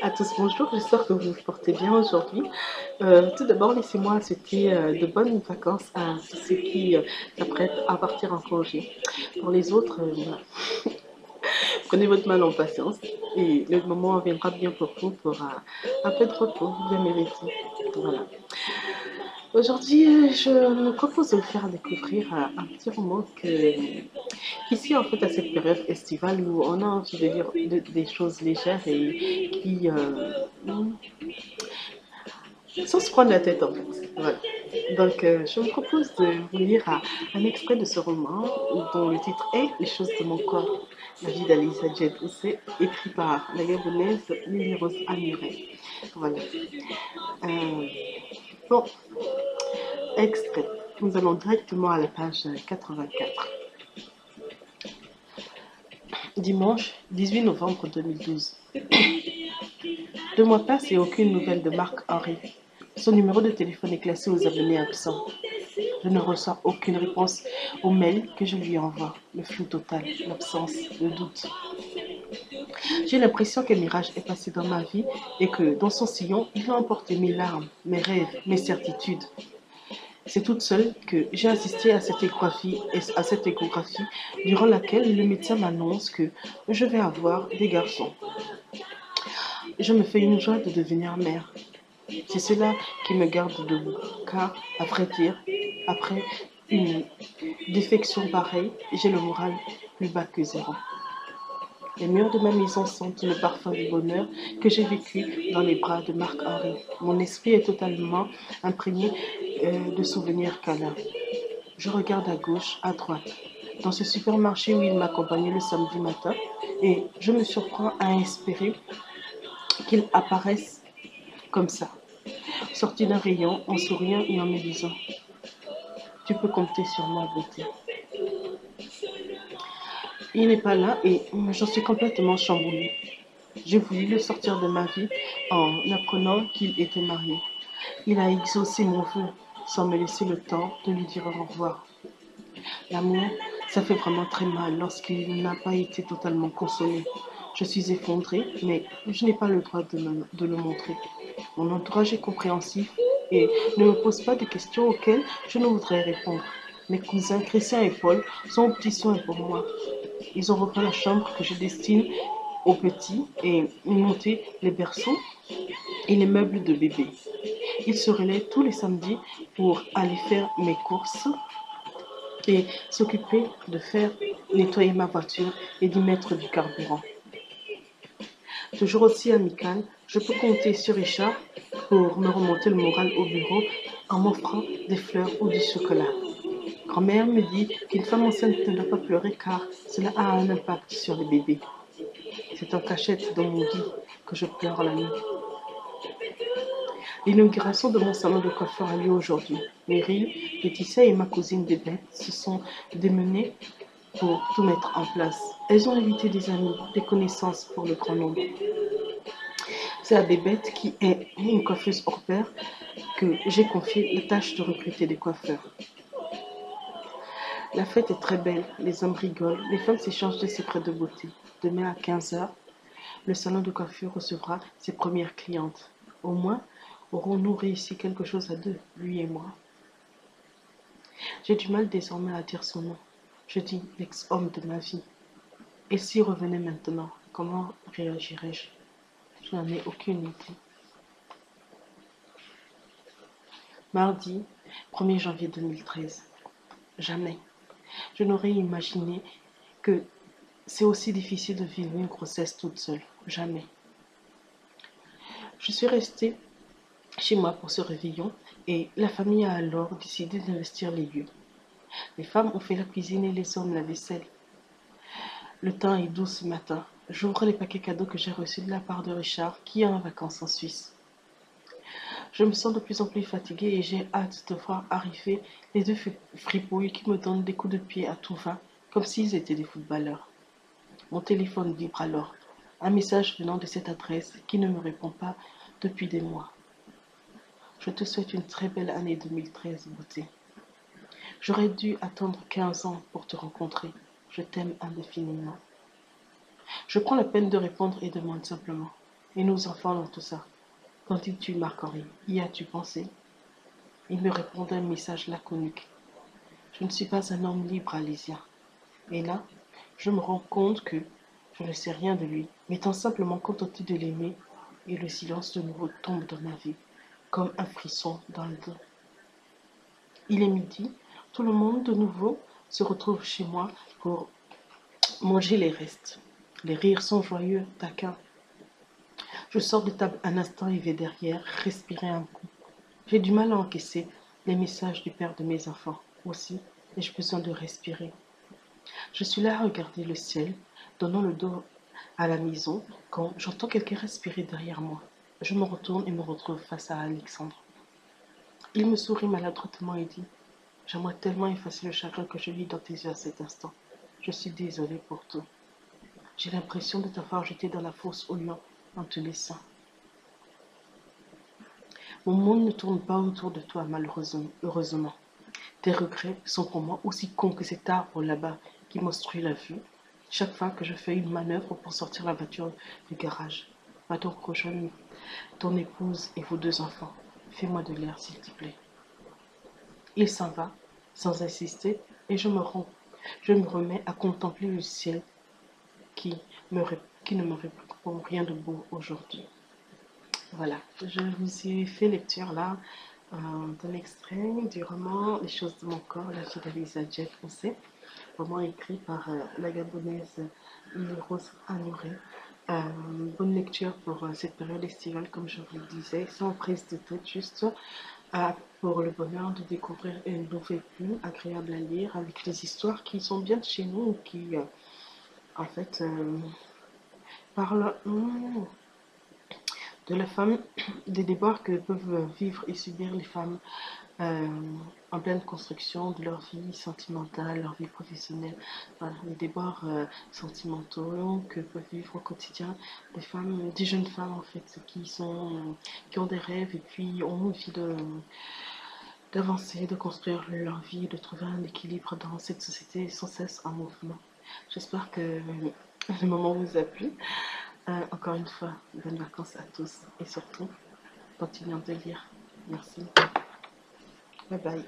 À tous, bonjour, j'espère que vous vous portez bien aujourd'hui. Tout d'abord, laissez-moi souhaiter de bonnes vacances à tous ceux qui s'apprêtent à partir en congé. Pour les autres, voilà, prenez votre mal en patience et le moment viendra bien pour vous pour un peu de repos bien mérité. Voilà. Aujourd'hui, je me propose de vous faire découvrir un petit roman ici, en fait, à cette période estivale où on a envie de lire des choses légères et qui sans se prendre la tête en fait. Voilà. Donc je vous propose de vous lire un extrait de ce roman dont le titre est Les choses de mon corps, la vie d'Alisa Jed Houssé, écrit par la gabonaise Lily Rose Amuret. Voilà. Euh, bon, extrait. Nous allons directement à la page 84. Dimanche 18 novembre 2012. 2 mois passent et aucune nouvelle de Marc Henry. Son numéro de téléphone est classé aux abonnés absents. Je ne reçois aucune réponse aux mails que je lui envoie. Le flou total, l'absence, le doute. J'ai l'impression qu'un mirage est passé dans ma vie et que dans son sillon, il a emporté mes larmes, mes rêves, mes certitudes. C'est toute seule que j'ai assisté à cette échographie durant laquelle le médecin m'annonce que je vais avoir des garçons. Je me fais une joie de devenir mère. C'est cela qui me garde debout, car, à vrai dire, après une défection pareille, j'ai le moral plus bas que zéro. Les murs de ma maison sentent le parfum du bonheur que j'ai vécu dans les bras de Marc-Henri. Mon esprit est totalement imprégné de souvenirs câlins. Je regarde à gauche, à droite, dans ce supermarché où il m'accompagnait le samedi matin, et je me surprends à espérer qu'il apparaisse comme ça, sorti d'un rayon, en souriant et en me disant tu peux compter sur moi, beauté. Il n'est pas là et j'en suis complètement chamboulée. J'ai voulu le sortir de ma vie en apprenant qu'il était marié. Il a exaucé mon vœu sans me laisser le temps de lui dire au revoir. L'amour, ça fait vraiment très mal lorsqu'il n'a pas été totalement consolé. Je suis effondrée, mais je n'ai pas le droit de le montrer. Mon entourage est compréhensif et ne me pose pas de questions auxquelles je ne voudrais répondre. Mes cousins Christian et Paul sont au petit soin pour moi. Ils ont repris la chambre que je destine aux petits et monté les berceaux et les meubles de bébé. Ils se relaient tous les samedis pour aller faire mes courses et s'occuper de faire nettoyer ma voiture et d'y mettre du carburant. Toujours aussi amical, je peux compter sur Richard pour me remonter le moral au bureau en m'offrant des fleurs ou du chocolat. Grand-mère me dit qu'une femme enceinte ne doit pas pleurer car cela a un impact sur les bébés. C'est en cachette dans mon lit que je pleure la nuit. L'inauguration de mon salon de coiffure a lieu aujourd'hui. Meryl, Laetitia et ma cousine Bébête se sont démenées pour tout mettre en place. Elles ont invité des amis, des connaissances pour le grand nombre. C'est à Bébête, qui est une coiffeuse hors pair, que j'ai confié la tâche de recruter des coiffeurs. La fête est très belle, les hommes rigolent, les femmes s'échangent des secrets de beauté. Demain à 15 heures, le salon de coiffure recevra ses premières clientes. Au moins, aurons-nous réussi quelque chose à deux, lui et moi. J'ai du mal désormais à dire son nom. Je dis l'ex-homme de ma vie. Et s'il revenait maintenant, comment réagirais-je? Je n'en ai aucune idée. Mardi 1er janvier 2013. Jamais. Je n'aurais imaginé que c'est aussi difficile de vivre une grossesse toute seule. Jamais. Je suis restée chez moi pour ce réveillon et la famille a alors décidé d'investir les lieux. Les femmes ont fait la cuisine et les hommes la vaisselle. Le temps est doux ce matin. J'ouvre les paquets cadeaux que j'ai reçus de la part de Richard qui est en vacances en Suisse. Je me sens de plus en plus fatiguée et j'ai hâte de voir arriver les deux fripouilles qui me donnent des coups de pied à tout va, comme s'ils étaient des footballeurs. Mon téléphone vibre alors. Un message venant de cette adresse qui ne me répond pas depuis des mois. Je te souhaite une très belle année 2013, beauté. J'aurais dû attendre 15 ans pour te rencontrer. Je t'aime indéfiniment. Je prends la peine de répondre et demande simplement. Et nos enfants dans tout ça. Qu'en dis-tu, Marc-Henri? Y as-tu pensé? Il me répond d'un message laconique. Je ne suis pas un homme libre, Alésia. Et là, je me rends compte que je ne sais rien de lui, m'étant simplement contenté de l'aimer, et le silence de nouveau tombe dans ma vie, comme un frisson dans le dos. Il est midi, tout le monde de nouveau se retrouve chez moi pour manger les restes. Les rires sont joyeux, taquins. Je sors de table un instant et vais derrière, respirer un coup. J'ai du mal à encaisser les messages du père de mes enfants. Aussi, ai-je besoin de respirer. Je suis là à regarder le ciel, donnant le dos à la maison, quand j'entends quelqu'un respirer derrière moi. Je me retourne et me retrouve face à Alexandre. Il me sourit maladroitement et dit: J'aimerais tellement effacer le chagrin que je lis dans tes yeux à cet instant. Je suis désolée pour tout. J'ai l'impression de t'avoir jeté dans la fosse au lion en te laissant. Mon monde ne tourne pas autour de toi, malheureusement, heureusement. Tes regrets sont pour moi aussi cons que cet arbre là-bas qui m'obstrue la vue. Chaque fois que je fais une manœuvre pour sortir la voiture du garage, va donc rejoindre ton épouse et vos 2 enfants. Fais-moi de l'air, s'il te plaît. Il s'en va, sans insister, et je me remets à contempler le ciel qui, qui ne me répond rien de beau aujourd'hui. Voilà, je vous ai fait lecture là d'un extrait du roman Les choses de mon corps, la vie d'Alisa Jeff Foncé, roman écrit par la gabonaise Rose Anouré. Bonne lecture pour cette période estivale, comme je vous le disais, sans prise de tête, juste pour le bonheur de découvrir une nouvelle plume agréable à lire, avec des histoires qui sont bien de chez nous, qui en fait parlent de la femme, des déboires que peuvent vivre et subir les femmes euh, en pleine construction de leur vie sentimentale, leur vie professionnelle, voilà, les déboires sentimentaux que peuvent vivre au quotidien des femmes, des jeunes femmes en fait, qui ont des rêves et puis ont envie d'avancer, de construire leur vie, de trouver un équilibre dans cette société sans cesse en mouvement. J'espère que le moment vous a plu. Encore une fois, bonnes vacances à tous et surtout, continuons de lire. Merci. Bye bye.